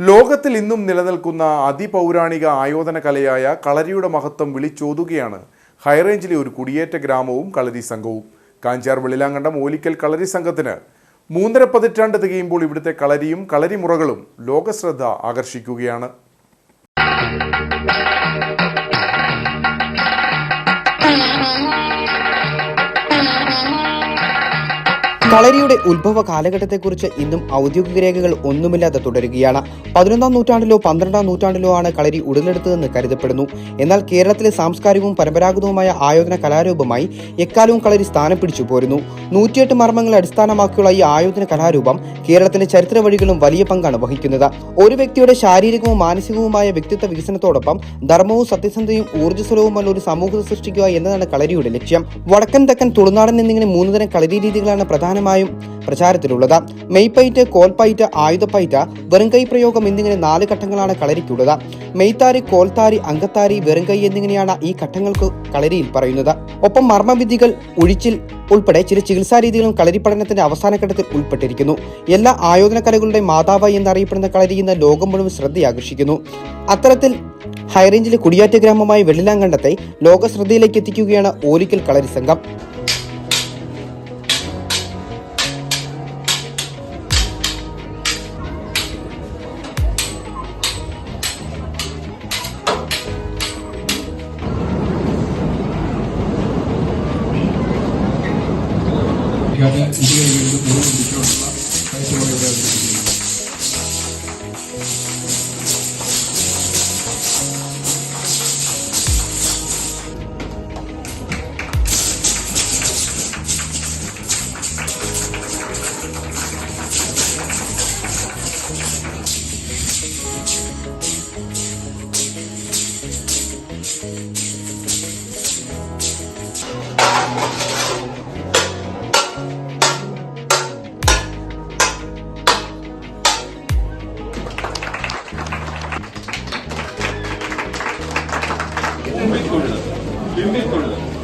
ലോകത്തിൽ ഇന്നും നിലനിൽക്കുന്ന അതിപൗരാണിക ആയോധന കലയായ കളരിയുടെ മഹത്വം വിളിച്ചോതുകയാണ് ഹൈറേഞ്ചിലെ ഒരു കുടിയേറ്റ ഗ്രാമവും കളരി സംഘവും. കാഞ്ചാർ വെള്ളിലാങ്കണ്ടം ഓലിക്കൽ കളരി സംഘത്തിന് 3.5 പതിറ്റാണ്ട് തികയുമ്പോൾ ഇവിടുത്തെ കളരിയും കളരിമുറകളും ലോകശ്രദ്ധ ആകർഷിക്കുകയാണ്. കളരിയുടെ ഉത്ഭവ കാലഘട്ടത്തെക്കുറിച്ച് ഇന്നും ഔദ്യോഗിക രേഖകൾ ഒന്നുമില്ലാതെ തുടരുകയാണ്. 11ാം നൂറ്റാണ്ടിലോ 12ാം നൂറ്റാണ്ടിലോ ആണ് കളരി ഉടലെടുത്തതെന്ന് കരുതപ്പെടുന്നു. എന്നാൽ കേരളത്തിലെ സാംസ്കാരികവും പരമ്പരാഗതവുമായ ആയോധന കലാരൂപമായി എക്കാലവും കളരി സ്ഥാനം പിടിച്ചു പോരുന്നു. 108 മർമ്മങ്ങളെ അടിസ്ഥാനമാക്കിയുള്ള ഈ ആയോധന കലാരൂപം കേരളത്തിന്റെ ചരിത്ര വഴികളും വലിയ പങ്കാണ് വഹിക്കുന്നത്. ഒരു വ്യക്തിയുടെ ശാരീരികവും മാനസികവുമായ വ്യക്തിത്വ വികസനത്തോടൊപ്പം ധർമ്മവും സത്യസന്ധതയും ഊർജ്ജസ്വലവുമുള്ള ഒരു സമൂഹത്തെ സൃഷ്ടിക്കുക എന്നതാണ് കളരിയുടെ ലക്ഷ്യം. വടക്കൻ, തെക്കൻ, തുളുനാടൻ എന്നിങ്ങനെ 3 തരം കളരി രീതികളാണ് പ്രധാനമായും പ്രചാരത്തിലുള്ളത്. മെയ്പയറ്റ്, കോൽപ്പയറ്റ്, ആയുധപ്പയറ്റ്, വെറുംകൈ പ്രയോഗം എന്നിങ്ങനെ 4 ഘട്ടങ്ങളാണ് കളരിക്കുള്ളത്. മെയ്ത്താരി, കോൽത്താരി, അങ്കത്താരി, വെറുംകൈ എന്നിങ്ങനെയാണ് ഈ ഘട്ടങ്ങൾക്ക് കളരിയിൽ പറയുന്നത്. ഒപ്പം മർമ്മവിദ്യകൾ, ഉഴിച്ചിൽ ഉൾപ്പെടെ ചില ചികിത്സാ രീതികളും കളരി പഠനത്തിന്റെ അവസാന ഘട്ടത്തിൽ ഉൾപ്പെട്ടിരിക്കുന്നു. എല്ലാ ആയോധന കലകളുടെ മാതാവ് എന്നറിയപ്പെടുന്ന കളരി ഇന്ന് ലോകം മുഴുവൻ ശ്രദ്ധയാകർഷിക്കുന്നു. അത്തരത്തിൽ ഹൈറേഞ്ചിലെ കുടിയേറ്റ ഗ്രാമമായ വെള്ളിലാങ്കണ്ടത്തെ ലോക ശ്രദ്ധയിലേക്ക് എത്തിക്കുകയാണ് ഓലിക്കൽ കളരി സംഘം.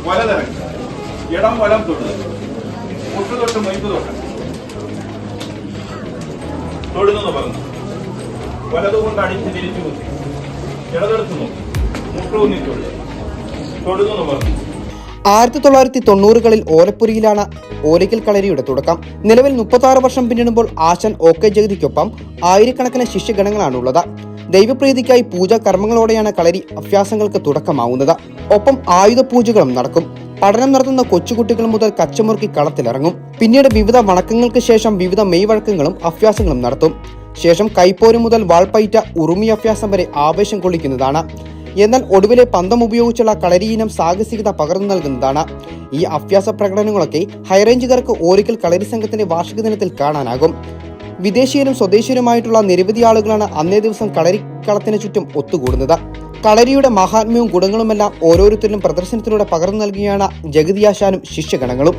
വലതിറങ്ങി ഇടം വലം തൊടുക, മുട്ട് തൊട്ട് മൊയ്പ് തൊട്ട് തൊടുന്നു പറഞ്ഞു, വലതുകൊണ്ട് അടിച്ച് തിരിച്ചു കുത്തി, ഇടതെടുത്ത് നോക്കി, മുട്ടൂന്നി തൊടുക, തൊടുന്നു പറഞ്ഞു. 1990കളിൽ ഓലപ്പുരിയിലാണ് ഓലിക്കൽ കളരിയുടെ തുടക്കം. നിലവിൽ 36 വർഷം പിന്നിടുമ്പോൾ ആശാൻ OK ജഗതിക്കൊപ്പം ആയിരക്കണക്കിന് ശിഷ്യഗണങ്ങളാണുള്ളത്. ദൈവപ്രീതിക്കായി പൂജാ കർമ്മങ്ങളോടെയാണ് കളരി അഭ്യാസങ്ങൾക്ക് തുടക്കമാവുന്നത്. ഒപ്പം ആയുധ പൂജകളും നടക്കും. പഠനം നടത്തുന്ന കൊച്ചുകുട്ടികൾ മുതൽ കച്ചമുറുക്കി കളത്തിലിറങ്ങും. പിന്നീട് വിവിധ വണക്കങ്ങൾക്ക് ശേഷം വിവിധ മെയ് വഴക്കങ്ങളും അഭ്യാസങ്ങളും നടത്തും. ശേഷം കൈപ്പോര് മുതൽ വാൾപ്പയറ്റ ഉറുമി അഭ്യാസം വരെ ആവേശം കൊള്ളിക്കുന്നതാണ്. എന്നാൽ ഒടുവിലെ പന്തം ഉപയോഗിച്ചുള്ള കളരിയിനം സാഹസികത പകർന്നു നൽകുന്നതാണ്. ഈ അഭ്യാസ പ്രകടനങ്ങളൊക്കെ ഹൈറേഞ്ചുകാർക്ക് ഓലിക്കൽ കളരി സംഘത്തിന്റെ വാർഷിക ദിനത്തിൽ കാണാനാകും. വിദേശീയരും സ്വദേശീയരുമായിട്ടുള്ള നിരവധി ആളുകളാണ് അന്നേ ദിവസം കളരിക്കളത്തിന് ചുറ്റും ഒത്തുകൂടുന്നത്. കളരിയുടെ മഹാത്മ്യവും ഗുണങ്ങളുമെല്ലാം ഓരോരുത്തരിലും പ്രദർശനത്തിലൂടെ പകർന്നു നൽകുകയാണ് ജഗതിയാശാനും ശിഷ്യഗണങ്ങളും.